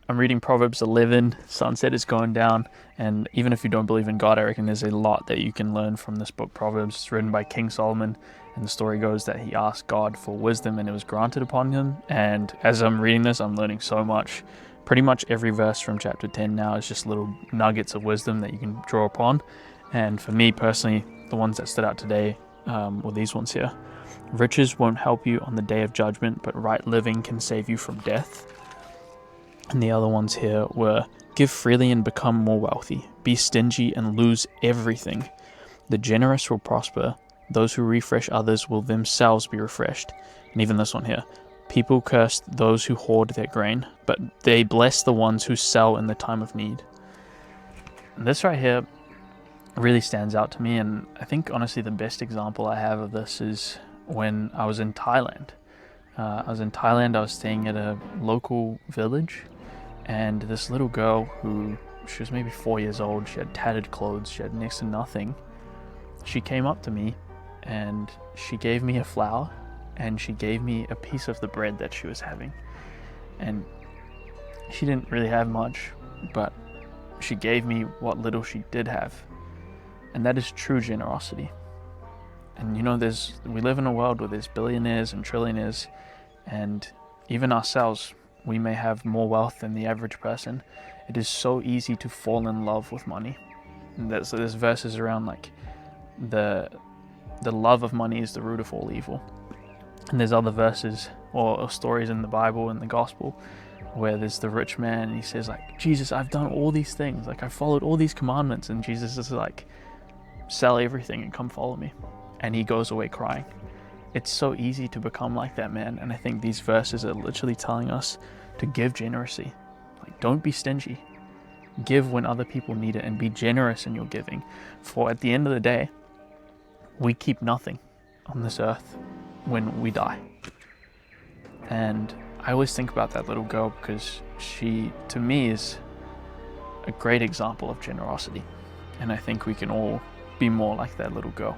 I'm reading Proverbs 11, sunset is going down, and even if you don't believe in God, I reckon there's a lot that you can learn from this book, Proverbs. It's written by King Solomon, and the story goes that he asked God for wisdom and it was granted upon him. And as I'm reading this, I'm learning so much. Pretty much every verse from chapter 10 now is just little nuggets of wisdom that you can draw upon. And for me personally, the ones that stood out today were these ones here. Riches won't help you on the day of judgment, but right living can save you from death. And the other ones here were, give freely and become more wealthy. Be stingy and lose everything. The generous will prosper. Those who refresh others will themselves be refreshed. And even this one here. People curse those who hoard their grain, but they bless the ones who sell in the time of need. And this right here really stands out to me, and I think honestly the best example I have of this is when I was in Thailand. I was staying at a local village, and this little girl she was maybe 4 years old, she had tattered clothes, she had next to nothing. She came up to me and she gave me a flower and she gave me a piece of the bread that she was having. And she didn't really have much, but she gave me what little she did have. And that is true generosity. And we live in a world where there's billionaires and trillionaires, and even ourselves, we may have more wealth than the average person. It is so easy to fall in love with money. And so there's verses around like the love of money is the root of all evil. And there's other verses or stories in the Bible and the gospel where there's the rich man and he says like, Jesus, I've done all these things, like I followed all these commandments, and Jesus is like, sell everything and come follow me. And he goes away crying. It's so easy to become like that man, and I think these verses are literally telling us to give generously. Like, don't be stingy. Give when other people need it, and be generous in your giving. For at the end of the day, we keep nothing on this earth when we die. And I always think about that little girl because she, to me, is a great example of generosity. And I think we can all be more like that little girl.